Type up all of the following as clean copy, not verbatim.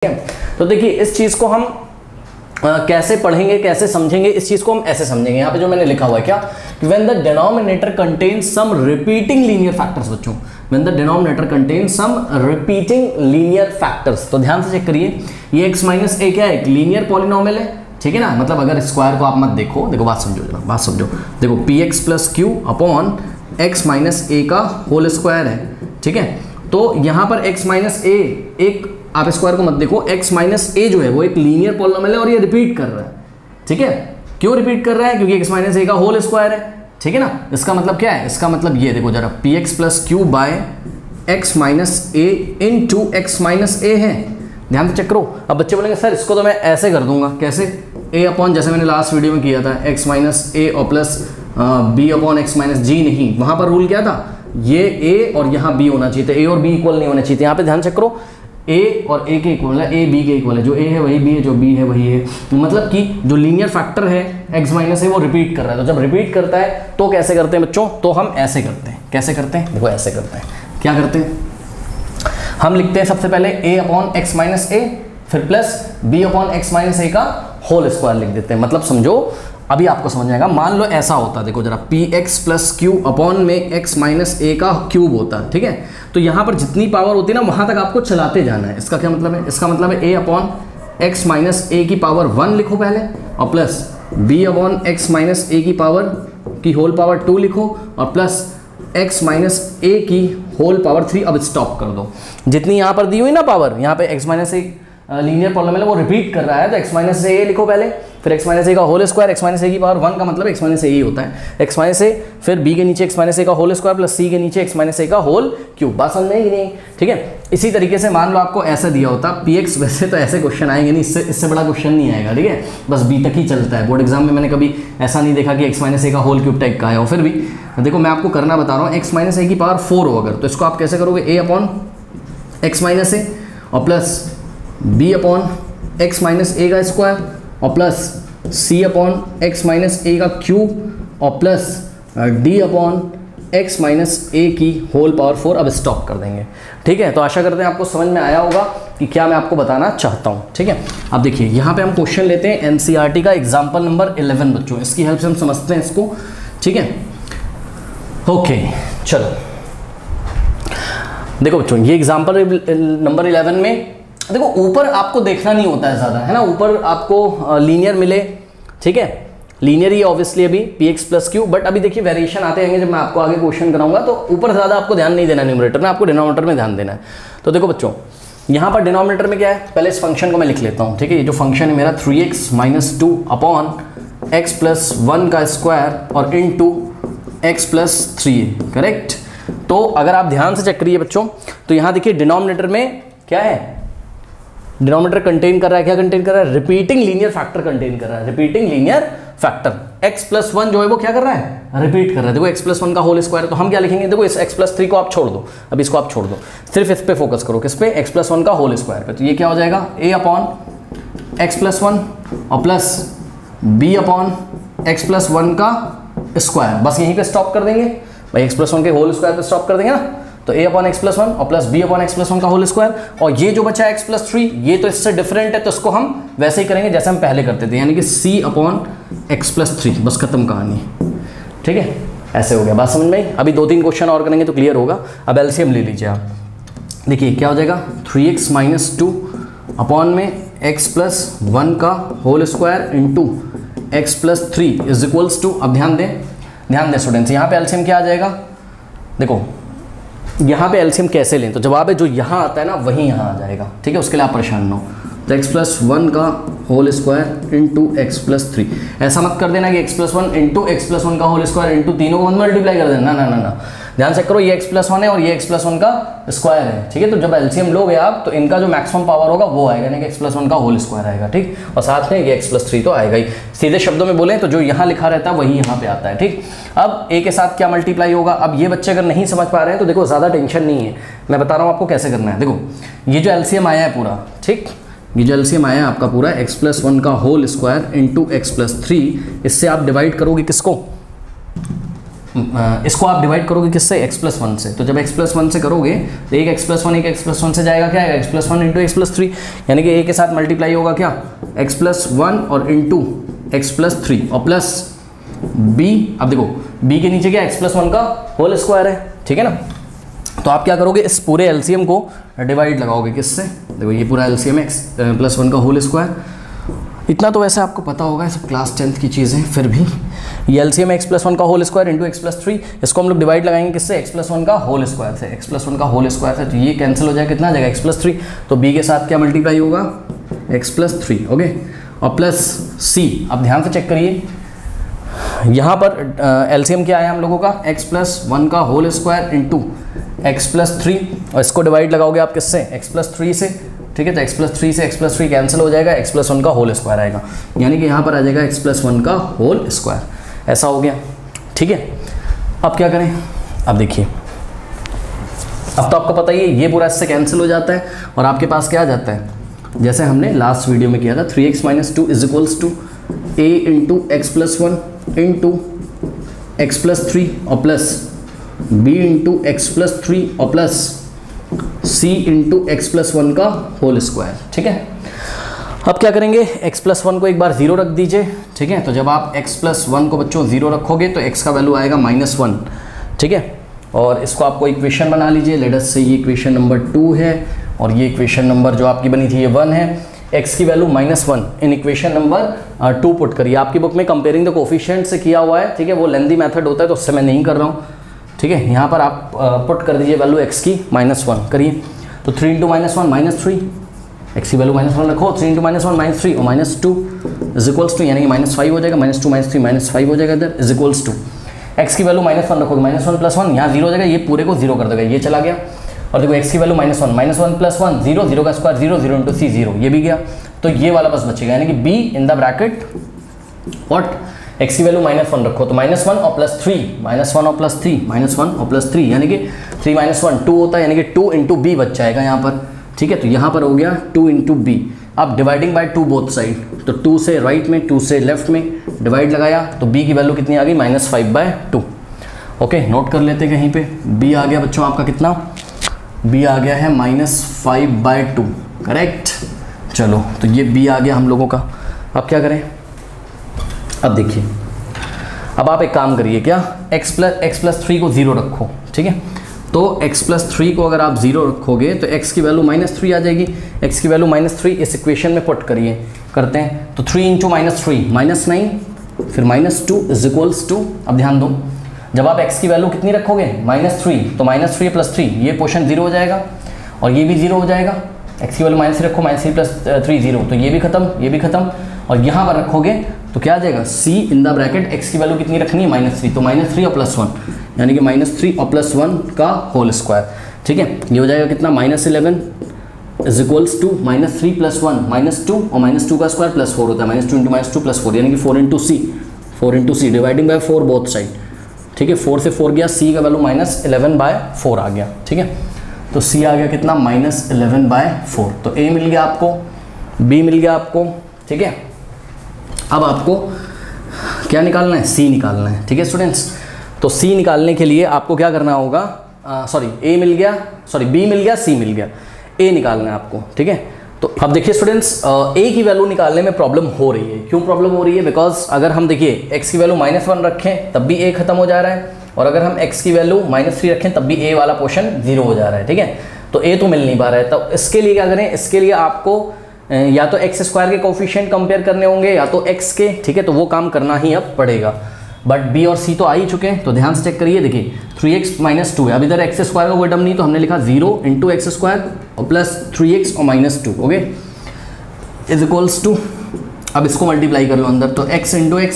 तो देखिए इस चीज को हम कैसे पढ़ेंगे, कैसे समझेंगे, इस चीज को हम ऐसे समझेंगे। यहाँ पे जो मैंने लिखा हुआ है क्या, when the denominator contains some repeating linear factors. बच्चों when the denominator contains some repeating linear factors, तो ध्यान से चेक करिए, ये x माइनस ए क्या है, एक लीनियर पॉलिनोमियल है, ठीक है ना। मतलब अगर स्क्वायर को आप मत देखो, देखो बात समझो जरा, बात समझो। देखो p x plus q upon x minus a का होल स्क्वायर है, ठीक है। तो यहाँ पर x माइनस ए, एक आप स्क्वायर को मत देखो, x माइनस ए जो है वो एक लीनियर पॉलिनोमियल है और ये रिपीट कर रहा है, ठीक है। क्यों रिपीट कर रहा है, क्योंकि x माइनस ए का होल स्क्वायर है, ठीक है ना। इसका मतलब क्या है, इसका मतलब ये देखो जरा, p x plus q by x minus a into x minus a है। ध्यान से चेक करो। अब बच्चे बोलेंगे सर इसको तो मैं ऐसे कर दूंगा, कैसे, a अपॉन, जैसे मैंने लास्ट वीडियो में किया था, x माइनस ए और plus b upon x minus जी। नहीं, वहां पर रूल क्या था, ये a और यहाँ b होना चाहिए था, a और b इक्वल नहीं होने चाहिए थे। यहाँ पे ध्यान चेक करो, a और a के इक्वल है, a b के इक्वल है, जो a है वही b है, जो b है वही है। मतलब कि जो लीनियर फैक्टर है x माइनस ए वो रिपीट कर रहा है। तो जब रिपीट करता है तो कैसे करते हैं बच्चों, तो हम ऐसे करते हैं। कैसे करते हैं, देखो ऐसे करते हैं। क्या करते हैं, हम लिखते हैं सबसे पहले a upon x minus a, फिर plus b upon x minus a का होल स्क्वायर लिख देते हैं। मतलब समझो, अभी आपको समझ आएगा। मान लो ऐसा होता, देखो जरा, p x plus q upon में एक्स माइनस ए का क्यूब होता, ठीक है। तो यहाँ पर जितनी पावर होती है ना, वहाँ तक आपको चलाते जाना है। इसका क्या मतलब है, इसका मतलब है a upon x minus a की पावर 1 लिखो पहले, और plus b upon x minus a की पावर की होल पावर 2 लिखो, और प्लस x माइनस ए की होल पावर 3। अब स्टॉप कर दो। जितनी यहाँ पर दी हुई ना पावर, यहाँ पे x minus a linear polynomial वो रिपीट कर रहा है, तो x माइनस ए लिखो पहले, फिर x माइनस ए का whole square, x minus a की पावर 1 का मतलब x माइनस ए ही होता है, x माइनस ए, फिर b के नीचे x माइनस ए का होल स्क्वायर प्लस c के नीचे x माइनस ए का होल क्यूब। बात समझ में आई कि नहीं, ठीक है। इसी तरीके से मान लो आपको ऐसा दिया होता px, वैसे तो ऐसे क्वेश्चन आएंगे नहीं, इससे बड़ा क्वेश्चन नहीं आएगा, ठीक है। बस b तक ही चलता है। बोर्ड एग्जाम में मैंने कभी ऐसा नहीं देखा कि x माइनस ए का होल क्यूब टाइप का है। और फिर भी देखो मैं आपको करना बता रहा हूँ, x माइनस ए की पावर 4 हो अगर, तो इसको आप कैसे करोगे, a upon x minus a और plus b upon x minus a का स्क्वायर और plus c upon x minus a का क्यूब और plus d upon x minus a की होल पावर 4। अब स्टॉप कर देंगे, ठीक है। तो आशा करते हैं आपको समझ में आया होगा कि क्या मैं आपको बताना चाहता हूँ, ठीक है। अब देखिए यहाँ पे हम क्वेश्चन लेते हैं एनसीईआरटी का एग्जाम्पल नंबर 11 बच्चों, इसकी हेल्प से हम समझते हैं इसको, ठीक है। ओके चलो देखो बच्चों, ये एग्जाम्पल नंबर 11 में देखो, ऊपर आपको देखना नहीं होता है ज़्यादा, है ना। ऊपर आपको लीनियर मिले, ठीक है, लीनियर ही ऑब्वियसली अभी P x plus Q, but अभी देखिए वेरिएशन आते रहेंगे जब मैं आपको आगे क्वेश्चन कराऊंगा, तो ऊपर ज़्यादा आपको ध्यान नहीं देना न्यूमरेटर में, आपको डिनोमिनेटर में ध्यान देना है। तो देखो बच्चों, यहाँ पर डिनोमिनेटर में क्या है, पहले इस फंक्शन को मैं लिख लेता हूँ, ठीक है। ये जो फंक्शन है मेरा 3x minus 2 upon x plus 1 का स्क्वायर और इन टू एक्स प्लस 3, करेक्ट। तो अगर आप ध्यान से चेक करिए बच्चों, तो यहाँ देखिए डिनोमिनेटर में क्या है, डिनोमिनेटर कंटेन कर रहा है, क्या कंटेन कर रहा है, रिपीटिंग लीनियर फैक्टर कंटेन कर रहा है, repeating linear factor. x plus 1 जो है वो क्या कर रहा है, रिपीट कर रहा है। देखो x प्लस 1 का होल स्क्वायर है, तो हम क्या लिखेंगे, देखो इस x प्लस 3 को आप छोड़ दो, अब इसको आप छोड़ दो, सिर्फ इस पे फोकस करो, किस पे, x प्लस 1 का होल स्क्वायर पे। तो ये क्या हो जाएगा, a अपॉन एक्स प्लस 1 और plus b upon x plus 1 का स्क्वायर। बस यहीं पे स्टॉप कर देंगे भाई, x प्लस 1 के होल स्क्वायर पे स्टॉप कर देंगे ना। तो a अपॉन एक्स प्लस 1 और plus b upon x plus 1 का होल स्क्वायर, और ये जो बचा है x प्लस 3, ये तो इससे डिफरेंट है, तो इसको हम वैसे ही करेंगे जैसे हम पहले करते थे, यानी कि c अपॉन एक्स प्लस 3, बस खत्म कहानी, ठीक है। ऐसे हो गया, बात समझ में। अभी 2-3 क्वेश्चन और करेंगे तो क्लियर होगा। अब एलसीएम ले लीजिए आप, देखिए क्या हो जाएगा, 3x माइनस 2 अपॉन में x प्लस 1 का whole square into X plus 3 is equals to, अब ध्यान दें स्टूडेंट्स, यहाँ पे एलसीएम क्या आ जाएगा, देखो यहाँ पे एलसीएम कैसे लें, तो जवाब है जो यहाँ आता है ना वही यहाँ आ जाएगा, ठीक है। उसके लिए आप परेशान ना हो। तो x प्लस 1 का whole square into X plus 3, ऐसा मत कर देना कि x plus 1 into X plus 1 का होल स्क्वायर इंटू तीनों को मल्टीप्लाई कर देना, ना ना ना, ध्यान से करो, ये x प्लस 1 है और ये x प्लस 1 का स्क्वायर है, ठीक है। तो जब एलसीएम लोगे आप, तो इनका जो मैक्सिमम पावर होगा वो आएगा, यानी कि x प्लस 1 का होल स्क्वायर आएगा, ठीक। और साथ में ये x प्लस 3 तो आएगा ही। सीधे शब्दों में बोलें तो जो यहाँ लिखा रहता है वही यहाँ पे आता है, ठीक। अब a के साथ क्या मल्टीप्लाई होगा, अब ये बच्चे अगर नहीं समझ पा रहे हैं तो देखो ज़्यादा टेंशन नहीं है, मैं बता रहा हूँ आपको कैसे करना है। देखो ये जो एलसीएम आया है पूरा, ठीक, ये जो एलसीएम आया है आपका पूरा, x प्लस 1 का whole square into X plus 3, इससे आप डिवाइड करोगे किसको, इसको आप डिवाइड करोगे किससे, x+1 से। तो जब x+1 से करोगे तो एक x+1 एक x+1 से जाएगा, क्या आएगा, x+1 इंटू x+3, यानी कि a के साथ मल्टीप्लाई होगा क्या, x+1 और इंटू x+3 और प्लस b। अब देखो b के नीचे क्या x+1 का होल स्क्वायर है, ठीक है ना। तो आप क्या करोगे, इस पूरे एलसीएम को डिवाइड लगाओगे किससे, देखो ये पूरा एलसीएम है x+1 का होल स्क्वायर। इतना तो वैसे आपको पता होगा, सब क्लास 10th की चीज़ें, फिर भी ये एलसीएम है x+1 का होल स्क्वायर इंटू x+3, इसको हम लोग डिवाइड लगाएंगे किससे, x+1 का होल स्क्वायर से, x+1 का होल स्क्वायर से। तो ये कैंसिल हो जाएगा, कितना आ जाएगा x+3, तो b के साथ क्या मल्टीप्लाई होगा, x+3, ओके, और प्लस c। अब ध्यान से चेक करिए, यहाँ पर एलसीएम क्या आया हम लोगों का, x+1 का होल स्क्वायर इंटू x+3, और इसको डिवाइड लगाओगे आप किससे, x+3 से, ठीक है। तो x+3 से x+3 कैंसिल हो जाएगा, x+1 का होल स्क्वायर आएगा, यानी कि यहाँ पर आ जाएगा x+1 का होल स्क्वायर, ऐसा हो गया, ठीक है। अब क्या करें, अब देखिए, अब तो आपको पता ही है ये पूरा इससे कैंसिल हो जाता है और आपके पास क्या आ जाता है, जैसे हमने लास्ट वीडियो में किया था, 3x - 2 = a into x+1 into x+3 और प्लस b इंटू x+3 और प्लस c इंटू x+1 का होल स्क्वायर, ठीक है। अब क्या करेंगे, x+1 को एक बार 0 रख दीजिए, ठीक है। तो जब आप x+1 को बच्चों 0 रखोगे तो x का वैल्यू आएगा -1, ठीक है। और इसको आपको इक्वेशन बना लीजिए, लेट अस से ये इक्वेशन नंबर 2 है और ये इक्वेशन नंबर जो आपकी बनी थी ये 1 है, x की वैल्यू -1 इन इक्वेशन नंबर 2 पुट करिए। आपकी बुक में कंपेयरिंग द कोफिशिएंट से किया हुआ है, ठीक है, वो लेंथी मेथड होता है तो उससे मैं नहीं कर रहा हूँ, ठीक है। यहाँ पर आप पुट कर दीजिए वैल्यू x की -1 करिए, तो 3 × -1 -3, x की वैल्यू -1 रखो, 3 × -1 -3 और -2 = यानी कि -5 हो जाएगा, -2 -3 -5 हो जाएगा इधर, = x की वैल्यू -1 रखोगे, -1 + 1 यहाँ 0 हो जाएगा, ये पूरे को 0 कर देगा, ये चला गया। और देखो x की वैल्यू -1 + 1 0, 0 का स्क्वायर 0, 0 × c 0, ये भी गया, तो ये वाला बस बचेगा, यानी कि b in the bracket what, x की वैल्यू -1 रखो, तो -1 और +3, -1 और +3, -1 और +3, यानी कि 3 - 1 2 होता है, यानी कि 2 × b बच जाएगा यहाँ पर, ठीक है। तो यहाँ पर हो गया 2 × b। अब डिवाइडिंग बाय 2 बोथ साइड, तो 2 से राइट में 2 से लेफ्ट में डिवाइड लगाया, तो b की वैल्यू कितनी आ गई, -5/2, ओके। नोट कर लेते कहीं पे, b आ गया बच्चों आपका कितना, b आ गया है -5/2, करेक्ट। चलो, तो ये b आ गया हम लोगों का। अब क्या करें, अब देखिए, अब आप एक काम करिए, क्या x+3 को 0 रखो, ठीक है। तो x+3 को अगर आप 0 रखोगे तो x की वैल्यू -3 आ जाएगी, x की वैल्यू -3 इस इक्वेशन में पुट करिए, करते हैं, तो 3 × -3 -9, फिर -2 = अब ध्यान दो, जब आप x की वैल्यू कितनी रखोगे, -3, तो -3 + 3 ये पोर्शन 0 हो जाएगा और ये भी 0 हो जाएगा। x की वैल्यू -3 रखो, -3 + 3 0, तो ये भी खत्म, ये भी खत्म, और यहाँ पर रखोगे तो क्या आ जाएगा, c in the bracket, x की वैल्यू कितनी रखनी है, -3, तो -3 और +1, यानी कि -3 और +1 का होल स्क्वायर, ठीक है। ये हो जाएगा कितना, -11 = -3 + 1 -2 और -2 का स्क्वायर +4 होता है, -2 × -2 +4, यानी कि 4 × c dividing by 4 both side, ठीक है। 4 से 4 गया, c का वैल्यू -11/4 आ गया, ठीक है। तो c आ गया कितना, -11/4। तो a मिल गया आपको, b मिल गया आपको, ठीक है। अब आपको क्या निकालना है, c निकालना है, ठीक है स्टूडेंट्स। तो c निकालने के लिए आपको क्या करना होगा, a मिल गया, b मिल गया, c मिल गया, a निकालना है आपको, ठीक है। तो अब देखिए स्टूडेंट्स, a की वैल्यू निकालने में प्रॉब्लम हो रही है। क्यों प्रॉब्लम हो रही है, बिकॉज अगर हम देखिए x की वैल्यू -1 रखें तब भी a खत्म हो जा रहा है, और अगर हम x की वैल्यू -3 रखें तब भी a वाला पोर्शन 0 हो जा रहा है, ठीक है। तो a तो मिल नहीं पा रहा है, तो इसके लिए क्या करें, इसके लिए आपको या तो x² के कोफिशिएंट कंपेयर करने होंगे या तो x के, ठीक है। तो वो काम करना ही अब पड़ेगा, बट b और c तो आ ही चुके हैं, तो ध्यान से चेक करिए। देखिए 3x - 2 है, अब इधर x² का कोई टर्म नहीं, तो हमने लिखा 0 × x² और प्लस 3x और -2, ओके, = अब इसको मल्टीप्लाई कर लो अंदर, तो x × x,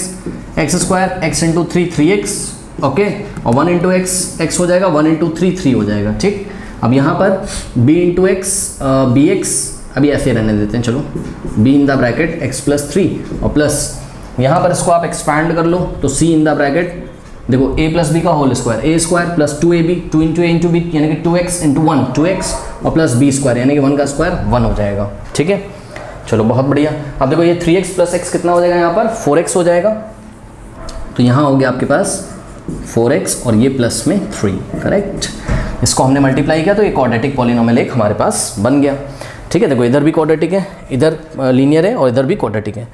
x², x × 3 3x, okay, और 1 × x हो जाएगा, 1 × 3 3 हो जाएगा, ठीक। अब यहाँ पर b × x bx, अभी ऐसे रहने देते हैं, चलो, b in the bracket x + 3 और प्लस यहाँ पर इसको आप एक्सपैंड कर लो, तो c इन द ब्रैकेट, देखो a + b का whole square, a² + 2ab, 2 × a × b, यानी कि 2x × 1 2x और प्लस b², यानी कि 1 का स्क्वायर 1 हो जाएगा, ठीक है। चलो बहुत बढ़िया। अब देखो ये 3x + x कितना हो जाएगा, यहाँ पर 4x हो जाएगा, तो यहाँ हो गया आपके पास 4x और ये प्लस में 3, करेक्ट। इसको हमने मल्टीप्लाई किया तो ये क्वाड्रेटिक पॉलिनोमियल एक हमारे पास बन गया, ठीक है। देखो इधर भी क्वाड्रेटिक है, इधर लीनियर है और इधर भी क्वाड्रेटिक है।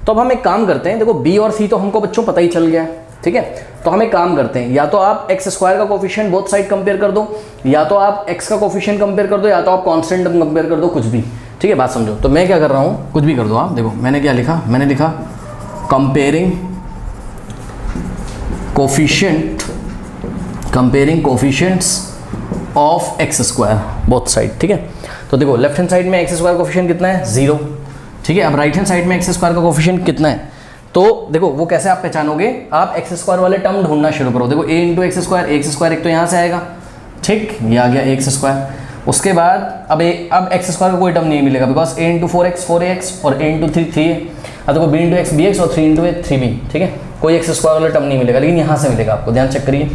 तो अब हम एक काम करते हैं, देखो b और c तो हमको बच्चों पता ही चल गया है, ठीक है। तो हम एक काम करते हैं, या तो आप x स्क्वायर का कोफिशिएंट बोथ साइड कंपेयर कर दो, या तो आप x का कोफिशिएंट कंपेयर कर दो, या तो आप कांस्टेंट टर्म कंपेयर कर दो, कुछ भी, ठीक है। बात समझो। तो मैं क्या कर रहा हूँ, कुछ भी कर दो आप। देखो मैंने क्या लिखा, मैंने लिखा comparing coefficients of x square both side, ठीक है। तो देखो लेफ्ट हैंड साइड में एक्स स्क्वायर कोफिशिएंट कितना है, 0, ठीक है। अब राइट हैंड साइड में एक्स स्क्वायर का कोफिशिएंट कितना है, तो देखो वो कैसे आप पहचानोगे, आप एक्स स्क्वायर वाले टर्म ढूंढना शुरू करो। देखो a इंटू एक्स स्क्वायर एक तो यहाँ से आएगा, ठीक, ये आ गया एक्स स्क्वायर। उसके बाद अब एक्स स्क्वायर का कोई टर्म नहीं मिलेगा, because a into 4x 4ax और a इंटू 3 3a। अब देखो b इंटू एक्स bx और 3 इंटू a 3b, ठीक है। कोई एक्स स्क्वायर वाला टर्म नहीं मिलेगा, लेकिन यहाँ से मिलेगा आपको, ध्यान चेक करिए।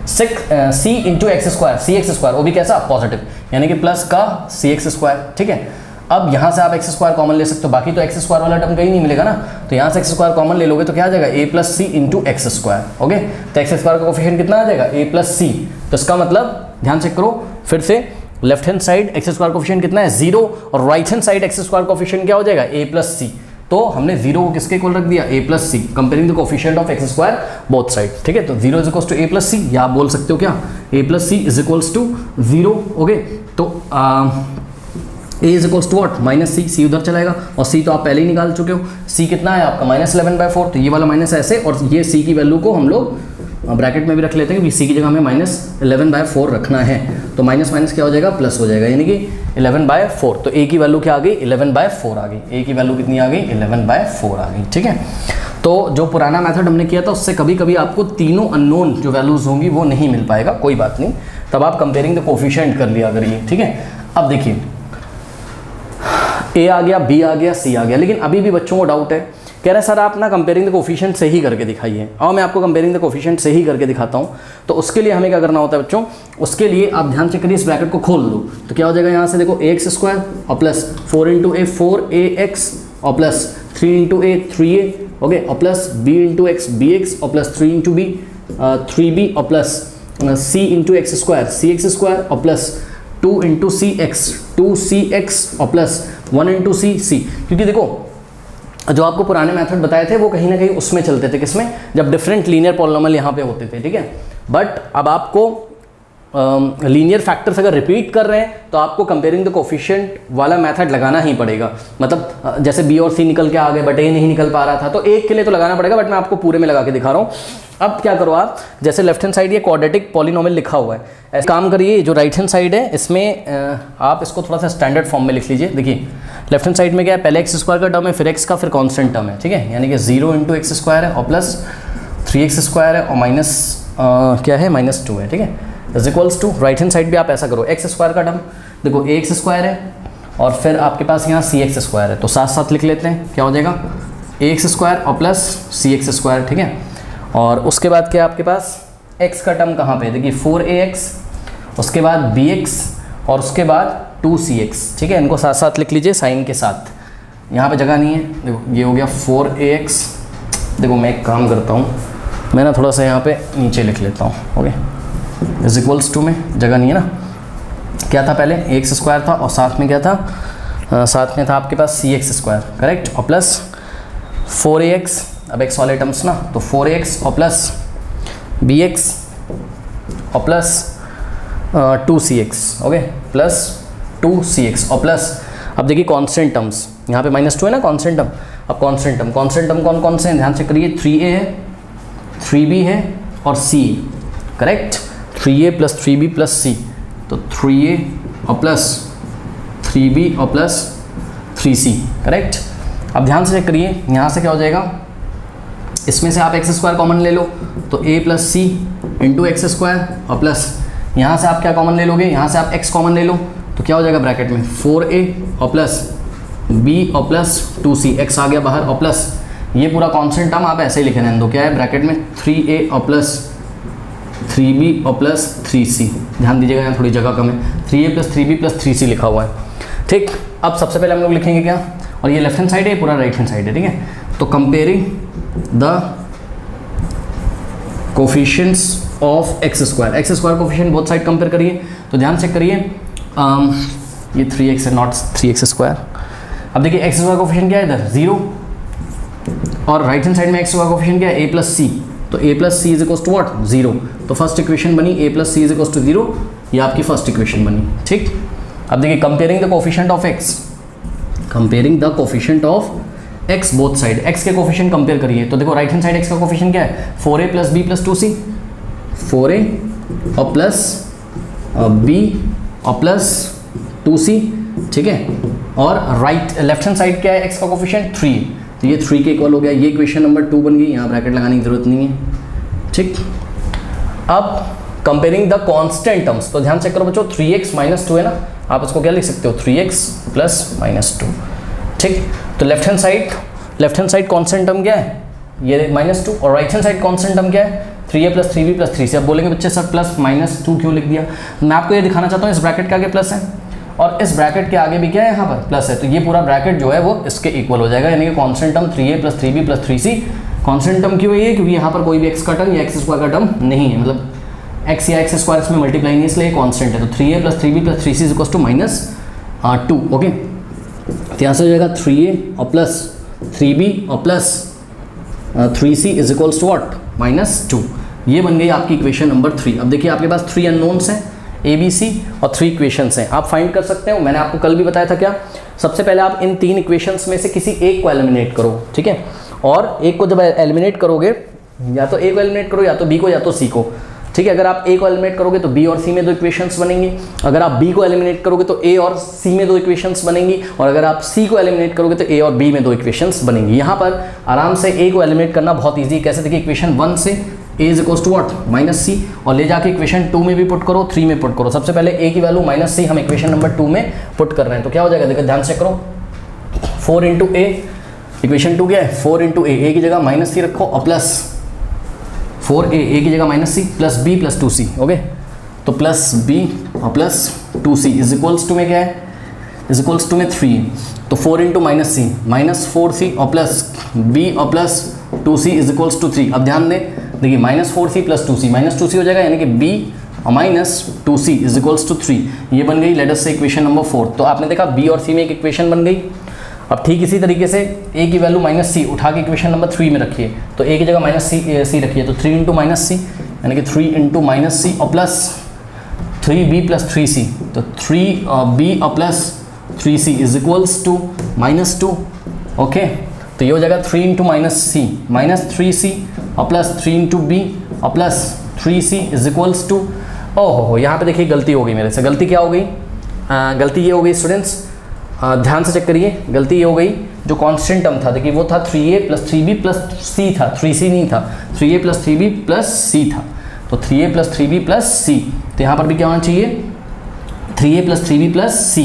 c into x square cx square, वो भी कैसा, पॉजिटिव, यानी कि प्लस का cx स्क्वायर, ठीक है। अब यहाँ से आप एक्स स्क्वायर कॉमन ले सकते हो, बाकी तो एक्स स्क्वायर वाला टर्म कहीं नहीं मिलेगा ना, तो यहाँ से एक्स स्क्वायर कॉमन ले लोगे तो क्या आ जाएगा, a plus C into x square, okay. तो एक्स स्क्वायर का कोफिशिएंट कितना आ जाएगा, a प्लस सी। तो इसका मतलब ध्यान चेक करो फिर से, left hand side x square coefficient कितना है, 0, और right hand side x square coefficient क्या हो जाएगा, a प्लस सी। तो हमने 0 को किसके इक्वल रख दिया, a plus c, comparing the coefficient of x square both side, ठीक है। तो 0 is equals to a plus c, या आप बोल सकते हो क्या, a plus C is equals to 0, okay. तो a is equals to what, minus c, c उधर चलाएगा, और c तो आप पहले ही निकाल चुके हो, c कितना है आपका -11/4, तो ये वाला माइनस ऐसे, और ये c की वैल्यू को हम लोग ब्रैकेट में भी रख लेते हैं, क्योंकि c की जगह हमें -11/4 रखना है। तो माइनस माइनस क्या हो जाएगा, प्लस हो जाएगा, यानी कि 11/4। तो a की वैल्यू क्या आ गई, 11/4 आ गई। a की वैल्यू कितनी आ गई, 11/4 आ गई, ठीक है। तो जो पुराना मेथड हमने किया था उससे कभी कभी आपको तीनों अननोन जो वैल्यूज होंगी वो नहीं मिल पाएगा, कोई बात नहीं, तब आप कंपेयरिंग द कोफिशिएंट कर लिया करिए, ठीक है। अब देखिए a आ गया, b आ गया, c आ गया, लेकिन अभी भी बच्चों को डाउट है, कह रहे हैं सर आप ना कंपेयरिंग द कोफिशिएंट से ही करके दिखाइए। और मैं आपको कंपेयरिंग द कोफिशिएंट से ही करके दिखाता हूँ। तो उसके लिए हमें क्या करना होता है बच्चों, उसके लिए आप ध्यान से करिए, इस ब्रैकेट को खोल दो, तो क्या हो जाएगा, यहाँ से देखो ax स्क्वायर और प्लस 4 इंटू a 4ax और plus 3 into a 3a, okay, और plus b into x bx और प्लस 3 इंटू b 3b और plus c into x square cx square और प्लस 2 इंटू cx 2cx और plus 1 into c। क्योंकि देखो जो आपको पुराने मेथड बताए थे वो कहीं ना कहीं उसमें चलते थे, किसमें, जब डिफरेंट लीनियर पॉलिनोमियल यहाँ पे होते थे, ठीक है। बट अब आपको लीनियर फैक्टर्स अगर रिपीट कर रहे हैं तो आपको कंपेयरिंग द कोफिशिएंट वाला मेथड लगाना ही पड़ेगा। मतलब जैसे b और c निकल के आ गए बट a नहीं निकल पा रहा था, तो एक के लिए तो लगाना पड़ेगा, बट मैं आपको पूरे में लगा के दिखा रहा हूँ। अब क्या करो आप, जैसे लेफ्ट हैंड साइड ये क्वाड्रेटिक पॉलिनोमियल लिखा हुआ है, ऐसे काम करिए, जो राइट हैंड साइड है इसमें आप इसको थोड़ा सा स्टैंडर्ड फॉर्म में लिख लीजिए। देखिए लेफ्ट हैंड साइड में क्या है, पहले एक्स स्क्वायर का टर्म है, फिर एक्स का, फिर कॉन्स्टेंट टर्म है, ठीक है, यानी कि 0 इंटू एक्स स्क्वायर है और प्लस 3x स्क्वायर है और माइनस क्या है, -2 है, ठीक है, is equals to, right hand side भी आप ऐसा करो, एक्स स्क्वायर का टर्म देखो ax स्क्वायर है और फिर आपके पास यहाँ cx स्क्वायर है, तो साथ साथ लिख लेते हैं, क्या हो जाएगा, ax स्क्वायर और प्लस cx स्क्वायर, ठीक है। और उसके बाद क्या आपके पास x का टर्म कहाँ पे, देखिए 4ax, उसके बाद bx और उसके बाद 2cx, ठीक है, इनको साथ साथ लिख लीजिए साइन के साथ, यहाँ पे जगह नहीं है, देखो ये हो गया 4ax। देखो मैं एक काम करता हूँ, मैं ना थोड़ा सा यहाँ पे नीचे लिख लेता हूँ, ओके, इज इक्वल्स टू में जगह नहीं है ना, क्या था पहले एक्स स्क्वायर था और साथ में क्या था, साथ में था आपके पास cx स्क्वायर, करेक्ट, और प्लस 4ax, अब x वाले टर्म्स ना, तो 4ax और प्लस bx और plus 2cx, okay, plus 2cx और प्लस, अब देखिए कांस्टेंट टर्म्स, यहाँ पे -2 है ना कांस्टेंट टर्म। अब कांस्टेंट टर्म कौन कौन से हैं, ध्यान से करिए, 3a है, 3b है और c, correct, 3a plus 3b plus c, तो 3a और प्लस 3b और प्लस 3c, करेक्ट। अब ध्यान से चेक करिए, यहाँ से क्या हो जाएगा, इसमें से आप एक्स स्क्वायर कॉमन ले लो, तो a plus C into x square और प्लस यहाँ से आप क्या कॉमन ले लोगे, यहाँ से आप x कॉमन ले लो, तो क्या हो जाएगा ब्रैकेट में 4a और प्लस b और प्लस 2c, x आ गया बाहर, और प्लस ये पूरा कॉन्स्टेंट टर्म आप ऐसे ही लिखे रहने दो, क्या है ब्रैकेट में 3a और प्लस 3b और प्लस 3c, ध्यान दीजिएगा यहाँ थोड़ी जगह कम है, 3a plus 3b plus 3c लिखा हुआ है, ठीक। अब सबसे पहले हम लोग लिखेंगे क्या, और ये लेफ्ट हैंड साइड है, पूरा राइट हैंड साइड है, ठीक है। तो comparing the coefficients of x square coefficient both side compare करिए। तो ध्यान से करिए, ये 3x है, नॉट 3x स्क्वायर। अब देखिए एक्स स्क्वायर कोफिशिएंट क्या है इधर 0, और राइट हैंड साइड में एक्स स्क्वायर कोफिशिएंट क्या है a प्लस सी। तो a plus C is equal to what 0। तो फर्स्ट इक्वेशन बनी a plus C is equal to 0, ये आपकी फर्स्ट इक्वेशन बनी। ठीक, अब देखिए comparing the coefficient of x, comparing the coefficient of x both side, x के कोफिशिएंट कंपेयर करिए। तो देखो राइट हैंड साइड x का कोफिशिएंट क्या है 4a plus b plus 2c, 4a और प्लस b और प्लस 2c, ठीक है। और राइट लेफ्ट हैंड साइड क्या है x का कोफिशिएंट 3, तो ये 3 के इक्वल हो गया। ये इक्वेशन नंबर 2 बन गई, यहाँ ब्रैकेट लगाने की जरूरत नहीं है। ठीक, अब कंपेयरिंग द कांस्टेंट टर्म्स, तो ध्यान चेक करो बच्चों 3x माइनस 2 है ना, आप इसको क्या लिख सकते हो 3x प्लस माइनस 2। ठीक, तो left hand side constant term क्या है ये -2, और right hand side constant term क्या है 3a plus 3b plus 3c। अब बोलेंगे बच्चे सर प्लस -2 क्यों लिख दिया, मैं आपको ये दिखाना चाहता हूँ इस ब्रैकेट के आगे प्लस है और इस ब्रैकेट के आगे भी क्या है यहाँ पर प्लस है, तो ये पूरा ब्रैकेट जो है वो इसके इक्वल हो जाएगा, यानी कि constant term 3a plus 3b plus 3c। Constant term क्यों है, क्योंकि यहाँ पर कोई भी x का टर्म या एक्स स्क्वायर का टर्म नहीं है, मतलब x या एक्स स्क्वायर इसमें मल्टीप्लाई नहीं, इसलिए कांस्टेंट है। तो 3a plus 3b plus 3c is equal to -2। Okay, तो यहाँ से हो जाएगा 3a और प्लस 3b और plus 3c is equals to what -2। ये बन गई आपकी इक्वेशन नंबर 3। अब देखिए आपके पास 3 अननोन्स हैं a b c और 3 इक्वेशंस हैं, आप फाइंड कर सकते हो। मैंने आपको कल भी बताया था क्या, सबसे पहले आप इन 3 इक्वेशंस में से किसी एक को एलिमिनेट करो, ठीक है। और एक को जब एलिमिनेट करोगे, या तो a को एलिमिनेट करो या तो b को या तो c को, ठीक है। अगर आप a को एलिमिनेट करोगे तो b और c में 2 इक्वेशंस बनेंगी, अगर आप b को एलिमिनेट करोगे तो a और c में 2 इक्वेशंस बनेंगी, और अगर आप c को एलिमिनेट करोगे तो a और b में 2 इक्वेशंस बनेंगी। यहाँ पर आराम से a को एलिमिनेट करना बहुत ईजी है। कैसे, देखिए इक्वेशन 1 से a is equal to what -c, और ले जाके इक्वेशन 2 में भी पुट करो, 3 में पुट करो। सबसे पहले a की वैल्यू -c हम इक्वेशन नंबर 2 में पुट कर रहे हैं, तो क्या हो जाएगा, देखो ध्यान से करो 4 इंटू a, इक्वेशन 2 क्या है 4 इंटू a की जगह -c रखो और प्लस 4a की जगह -c plus b plus 2c। Okay, तो प्लस b और plus 2c is equals to में क्या है, इज इक्वल्स टू में 3, तो 4 इंटू -c -4c और प्लस b और plus 2c is equals to 3। अब ध्यान दें, देखिए -4c प्लस 2c -2c हो जाएगा, यानी कि b और -2c इज इक्वल्स टू 3। ये बन गई लेट अस से इक्वेशन नंबर 4। तो आपने देखा b और c में एक इक्वेशन बन गई। अब ठीक इसी तरीके से a की वैल्यू -c उठा के इक्वेशन नंबर 3 में रखिए, तो a की जगह -c रखिए, तो 3 इंटू -c यानी कि 3 इंटू -c और प्लस 3b प्लस 3c, तो 3b और plus 3c is equals to -2। Okay, तो ये हो जाएगा 3 इंटू -c -3c और प्लस 3 इंटू b और plus 3c is equals to, ओहो यहाँ पे देखिए गलती हो गई मेरे से। गलती क्या हो गई, गलती ये हो गई स्टूडेंट्स, ध्यान से चेक करिए, गलती ये हो गई जो कांस्टेंट टर्म था, देखिए वो था 3a plus 3b plus c था, 3c नहीं था, 3a plus 3b plus c था, तो 3a plus 3b plus c, तो यहाँ पर भी क्या होना चाहिए 3a plus 3b plus c,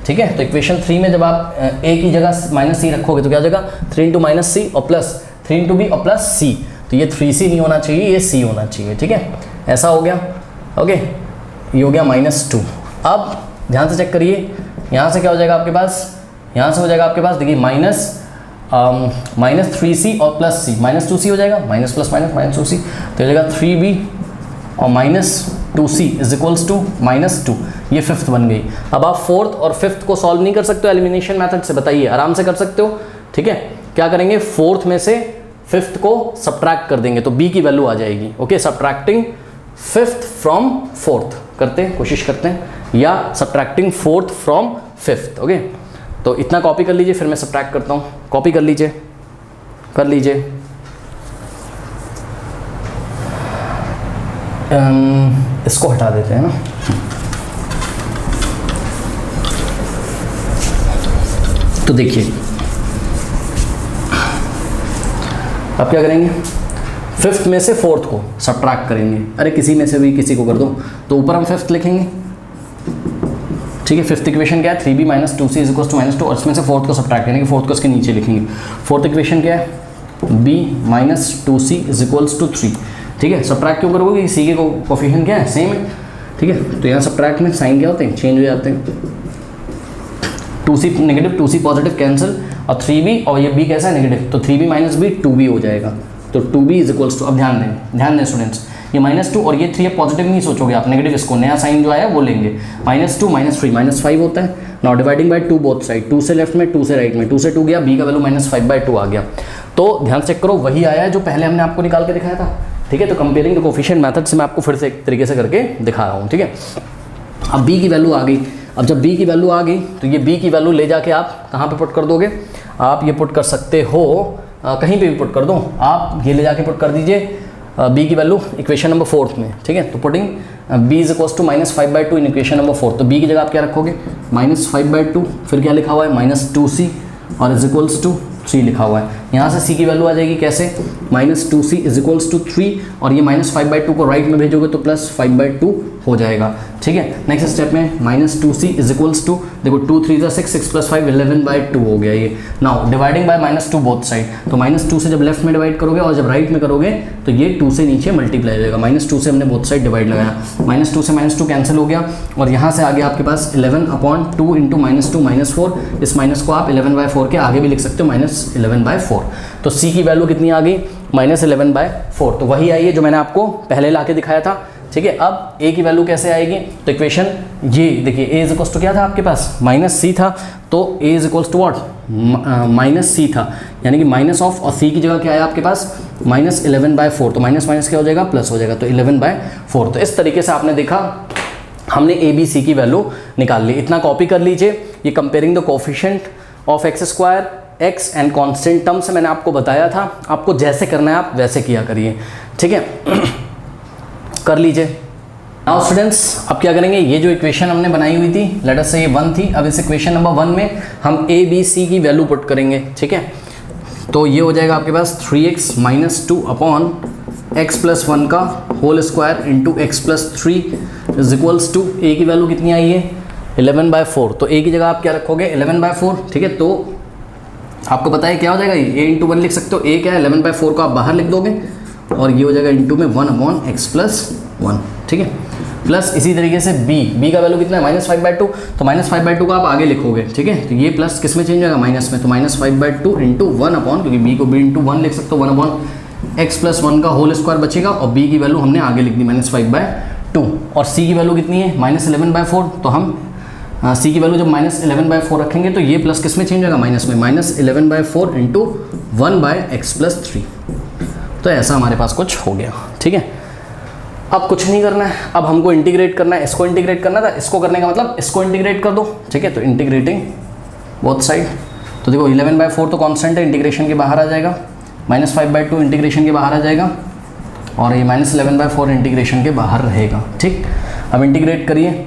ठीक है। तो इक्वेशन 3 में जब आप a की जगह -c रखोगे तो क्या हो जाएगा 3 इंटू -c और प्लस 3 इंटू b और प्लस c, तो ये 3c नहीं होना चाहिए, ये c होना चाहिए, ठीक है। ऐसा हो गया। ओके, ये हो गया -2। अब ध्यान से चेक करिए, यहाँ से क्या हो जाएगा आपके पास, यहाँ से हो जाएगा आपके पास देखिए -3c और प्लस c, -2c हो जाएगा, माइनस प्लस माइनस -2c, तो हो जाएगा 3b और -2c इज इक्वल्स टू -2। ये फिफ्थ बन गई। अब आप फोर्थ और फिफ्थ को सॉल्व नहीं कर सकते हो एलिमिनेशन मेथड से, बताइए, आराम से कर सकते हो, ठीक है। क्या करेंगे, फोर्थ में से फिफ्थ को सब्ट्रैक्ट कर देंगे तो b की वैल्यू आ जाएगी। Okay, subtracting fifth from fourth करते हैं, कोशिश करते हैं, या subtracting fourth from fifth. Okay, तो इतना कॉपी कर लीजिए, फिर मैं सब्ट्रैक्ट करता हूँ। कॉपी कर लीजिए, कर लीजिए। इसको हटा देते हैं ना, तो देखिए अब क्या करेंगे, फिफ्थ में से फोर्थ को सब्ट्रैक्ट करेंगे। अरे किसी में से भी किसी को कर दो, तो ऊपर हम फिफ्थ लिखेंगे, ठीक है। फिफ्थ इक्वेशन क्या है 3b minus 2c is equals to -2, और इसमें से फोर्थ को सब्ट्रैक्ट करेंगे, फोर्थ को इसके नीचे लिखेंगे। फोर्थ इक्वेशन क्या है b minus 2c is equals to 3, ठीक है। सब्ट्रैक्ट क्यों करोगे, c के कोफिशिएंट क्या है, सेम है, ठीक है। तो यहाँ सब्ट्रैक्ट में साइन क्या होते हैं, चेंज हो जाते हैं। 2c negative 2c positive cancel, और 3b और ये b कैसा है नेगेटिव, तो 3b माइनस b 2b हो जाएगा। तो 2b इज इक्वल्स टू, अब ध्यान दें स्टूडेंट्स, ये -2 और ये 3 है, पॉजिटिव नहीं सोचोगे आप, नेगेटिव, इसको नया साइन जो आया वो लेंगे, -2 -3 -5 होता है। Now dividing by 2 both side, 2 से लेफ्ट में 2 से राइट में, 2 से 2 गया, b का वैल्यू -5/2 आ गया। तो ध्यान चेक करो, वही आया है जो पहले हमने आपको निकाल के दिखाया था, ठीक है। तो कंपेयरिंग द कोफिशिएंट मेथड से मैं आपको फिर से एक तरीके से करके दिखा रहा हूँ, ठीक है। अब b की वैल्यू आ गई, अब जब b की वैल्यू आ गई तो ये b की वैल्यू ले जाके आप कहाँ पे पुट कर दोगे, आप ये पुट कर सकते हो कहीं पे भी पुट कर दो, आप ये ले जाके पुट कर दीजिए b की वैल्यू इक्वेशन नंबर 4 में, ठीक है। तो putting b is equals to -5/2 in equation number 4, तो b की जगह आप क्या रखोगे, -5/2, फिर क्या लिखा हुआ है -2c और इज इक्वल्स टू 3 लिखा हुआ है। यहाँ से c की वैल्यू आ जाएगी कैसे, -2c इज इक्वल्स टू 3, और ये -5/2 को राइट में भेजोगे तो +5/2 हो जाएगा, ठीक है। नेक्स्ट स्टेप में -2c इज इक्वल्स टू, देखो 2 3 6 6 + 5 11/2 हो गया ये। Now dividing by -2 both side, तो -2 से जब लेफ्ट में डिवाइड करोगे और जब राइट में करोगे तो ये 2 से नीचे मल्टीप्लाई हो जाएगा, -2 से हमने बोथ साइड डिवाइड लगाया, -2 से -2 कैंसिल हो गया, और यहाँ से आगे आपके पास 11/2 इंटू -2 -4, इस माइनस को आप 11/4 के आगे भी लिख सकते हो, -11/4। तो c की वैल्यू कितनी आ गई, -11/4, तो वही आई है जो मैंने आपको पहले ला के दिखाया था, ठीक है। अब a की वैल्यू कैसे आएगी, तो इक्वेशन ये देखिए, a इज इक्वल्स टू क्या था आपके पास, -c था, तो a is equals to what, -c था, यानी कि माइनस ऑफ, और c की जगह क्या है आपके पास, -11/4, तो माइनस माइनस क्या हो जाएगा, प्लस हो जाएगा, तो 11/4। तो इस तरीके से आपने देखा, हमने a b c की वैल्यू निकाल ली। इतना कॉपी कर लीजिए, ये comparing the coefficient of x² x and constant term से मैंने आपको बताया था, आपको जैसे करना है आप वैसे किया करिए, ठीक है। कर लीजिए। नाउ स्टूडेंट्स, अब क्या करेंगे, ये जो इक्वेशन हमने बनाई हुई थी, लेट अस से ये 1 थी, अब इस इक्वेशन नंबर 1 में हम a b c की वैल्यू पुट करेंगे, ठीक है। तो ये हो जाएगा आपके पास 3x - 2 अपॉन x + 1 का whole square into x + 3 is equals to, a की वैल्यू कितनी आई है, 11/4, तो a की जगह आप क्या रखोगे, 11/4, ठीक है। तो आपको पता है क्या हो जाएगा, a इंटू 1 लिख सकते हो, a क्या है 11/4 को आप बाहर लिख दोगे, और ये हो जाएगा इंटू में 1/x + 1, ठीक है। प्लस इसी तरीके से b का वैल्यू कितना है, -5/2, तो -5/2 को आप आगे लिखोगे, ठीक है। तो ये प्लस किस में चेंज होगा, माइनस में, तो -5/2 इंटू 1 अपॉन, क्योंकि b को b इंटू 1 लिख सकते हो, 1/x + 1 का होल स्क्वायर बचेगा, और b की वैल्यू हमने आगे लिख दी -5/2, और c की वैल्यू कितनी है, -11/4, तो हम c की वैल्यू जब -11/4 रखेंगे तो ये प्लस किस में चेंज होगा, माइनस में, -11/4 इंटू 1/x + 3, तो ऐसा हमारे पास कुछ हो गया, ठीक है। अब कुछ नहीं करना है, अब हमको इंटीग्रेट करना है, इसको इंटीग्रेट करना था, इसको करने का मतलब इसको इंटीग्रेट कर दो, ठीक है। तो इंटीग्रेटिंग बोथ साइड, तो देखो 11/4 तो कांस्टेंट है, इंटीग्रेशन के बाहर आ जाएगा, -5/2 इंटीग्रेशन के बाहर आ जाएगा, और ये -11/4 इंटीग्रेशन के बाहर रहेगा, ठीक। अब इंटीग्रेट करिए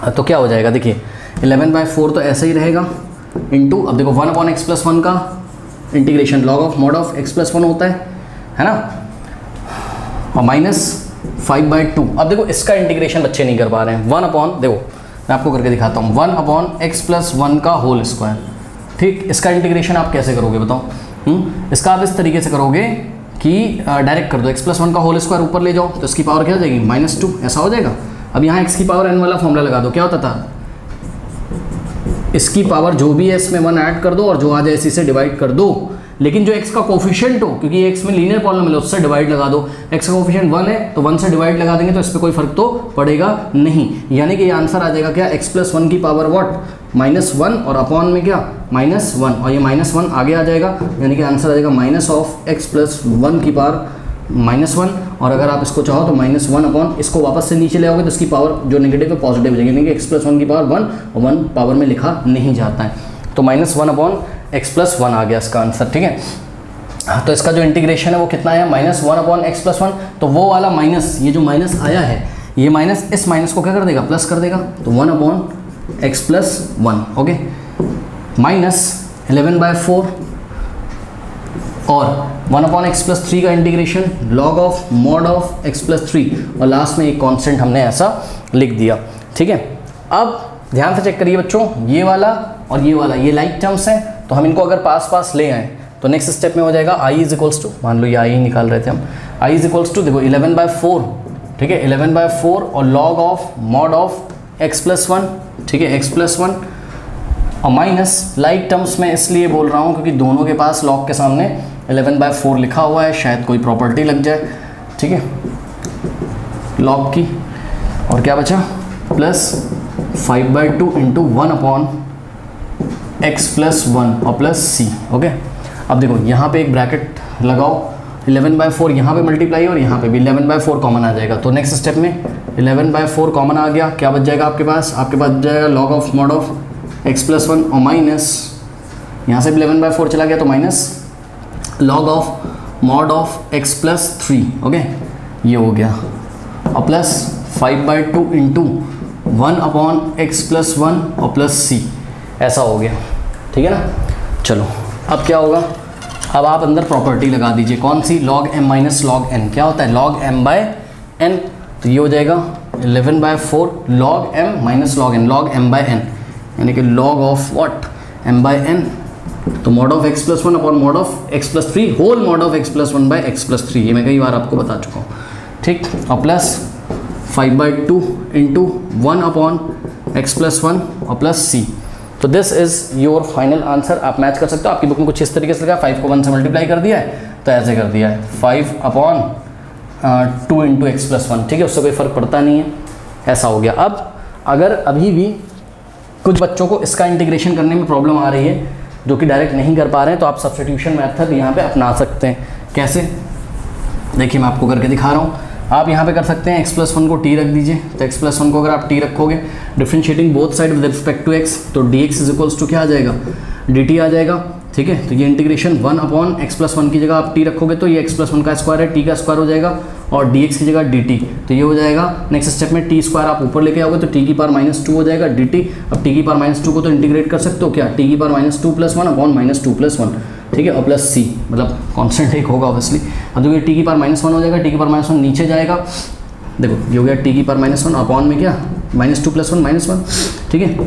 तो क्या हो जाएगा, देखिए 11/4 तो ऐसे ही रहेगा, इंटू, अब देखो 1/x + 1 का integration log of mod of x + 1 होता है ना, और -5/2। अब देखो इसका इंटीग्रेशन बच्चे नहीं कर पा रहे हैं, 1 देखो मैं आपको करके दिखाता हूँ, 1/x + 1 का होल स्क्वायर, ठीक। इसका इंटीग्रेशन आप कैसे करोगे बताओ, इसका आप इस तरीके से करोगे कि डायरेक्ट कर दो, x + 1 का होल स्क्वायर ऊपर ले जाओ, तो इसकी पावर क्या हो जाएगी, -2, ऐसा हो जाएगा। अब यहाँ x की पावर n वाला फॉर्मूला लगा दो, क्या होता था, इसकी पावर जो भी है इसमें 1 ऐड कर दो, और जो आ जाए इसी से डिवाइड कर दो, लेकिन जो x का कोफिशिएंट हो, क्योंकि x में लीनियर पॉलिनोमियल है, उससे डिवाइड लगा दो, x का कोफिशिएंट 1 है तो 1 से डिवाइड लगा देंगे, तो इस पर कोई फर्क तो पड़ेगा नहीं, यानी कि ये आंसर आ जाएगा क्या, x + 1 की पावर व्हाट, -1, और अपॉन में क्या, -1, और ये -1 आगे आ जाएगा, यानी कि आंसर आ जाएगा -x + 1 की पावर -1, और अगर आप इसको चाहो तो -1 अपॉन, इसको वापस से नीचे ले आओगे तो इसकी पावर जो नेगेटिव है पॉजिटिव हो जाएगी, यानी कि x + 1 की पावर 1, और 1 पावर में लिखा नहीं जाता है, तो -1/x + 1 आ गया इसका आंसर, ठीक है। तो इसका जो इंटीग्रेशन है वो कितना है, -1/x + 1, तो वो वाला माइनस, ये जो माइनस आया है, ये माइनस इस माइनस को क्या कर देगा, प्लस कर देगा, तो 1/x + 1, ओके, -11/4 और 1/x + 3 का integration log of mod of x + 3, और लास्ट में एक कांस्टेंट हमने ऐसा लिख दिया, ठीक है। अब ध्यान से चेक करिए बच्चों, ये वाला और ये वाला, ये लाइक टर्म्स हैं, तो हम इनको अगर पास ले आए तो नेक्स्ट स्टेप में हो जाएगा i इज इक्वल्स टू, मान लो ये i निकाल रहे थे हम, i इज इक्वल्स टू, देखो 11/4, ठीक है, 11/4 और log of mod of x + 1, ठीक है, x + 1 और माइनस लाइक टर्म्स में इसलिए बोल रहा हूँ क्योंकि दोनों के पास लॉग के सामने 11/4 लिखा हुआ है, शायद कोई प्रॉपर्टी लग जाए, ठीक है, लॉग की। और क्या बचा, प्लस 5/2 इंटू 1/x+1 और प्लस c। ओके, अब देखो यहाँ पे एक ब्रैकेट लगाओ, 11/4 यहाँ पे मल्टीप्लाई और यहाँ पे भी 11/4 कॉमन आ जाएगा। तो नेक्स्ट स्टेप में 11/4 कॉमन आ गया, क्या बच जाएगा आपके पास बच जाएगा log of mod of x+1 और माइनस यहाँ से भी 11/4 चला गया तो minus log of mod of x+3। Okay, ये हो गया, और प्लस 5/2 इंटू 1/x+1 और प्लस c, ऐसा हो गया, ठीक है ना। चलो अब क्या होगा, अब आप अंदर प्रॉपर्टी लगा दीजिए, कौन सी, log m minus log n। क्या होता है, log m/n, तो ये हो जाएगा 11/4 log m minus log n, log m/n, यानी कि log ऑफ व्हाट, m/n, तो mod of x+1 upon mod of x+3 whole mod of x+1/x+3, ये मैं कई बार आपको बता चुका हूँ, ठीक। और प्लस 5/2 इंटू 1/x+1 और प्लस c। तो this is your final answer. आप मैच कर सकते हो, आपकी बुक में कुछ इस तरीके से लिखा है, 5 को 1 से मल्टीप्लाई कर दिया है तो ऐसे कर दिया है 5/2 इंटू x+1, ठीक है, उससे कोई फ़र्क पड़ता नहीं है, ऐसा हो गया। अब अगर अभी भी कुछ बच्चों को इसका इंटीग्रेशन करने में प्रॉब्लम आ रही है, जो कि डायरेक्ट नहीं कर पा रहे हैं, तो आप सब्स्टिट्यूशन मेथड यहाँ पे अपना सकते हैं। कैसे, देखिए मैं आपको करके दिखा रहा हूँ। आप यहाँ पे कर सकते हैं x+1 को t रख दीजिए, तो x+1 को अगर आप t रखोगे, differentiating both side with respect to x, तो dx इज इक्वल्स टू क्या आ जाएगा, dt आ जाएगा, ठीक है। तो ये इंटीग्रेशन 1/x+1 की जगह आप t रखोगे तो ये x+1 का स्क्वायर है, t का स्क्वायर हो जाएगा, और dx की जगह dt, तो ये हो जाएगा। नेक्स्ट स्टेप में t स्क्वायर आप ऊपर लेके आओगे तो t की पावर -2 हो जाएगा dt। अब t की पावर -2 को तो इंटीग्रेट कर सकते हो क्या, t की पावर -2 + 1 अपॉन -2 + 1, ठीक है, और प्लस c, मतलब कांस्टेंट एक होगा ऑब्वियसली। अब देखो ये t की पावर -1 हो जाएगा, t की पावर -1 नीचे जाएगा, देखो ये हो गया t की पावर -1 अपॉन में क्या -2 + 1 -1, ठीक है,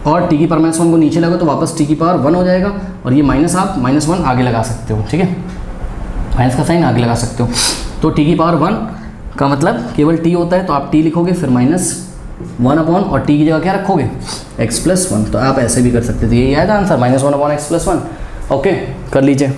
और t की पावर -1 को नीचे लगा तो वापस t की पावर 1 हो जाएगा, और ये माइनस आप -1 आगे लगा सकते हो, ठीक है, माइनस का साइन आगे लगा सकते हो। तो t की पावर 1 का मतलब केवल t होता है, तो आप t लिखोगे फिर -1 अपॉन, और t की जगह क्या रखोगे, x+1, तो आप ऐसे भी कर सकते थे। ये आया था आंसर, -1/x+1। ओके, कर लीजिए।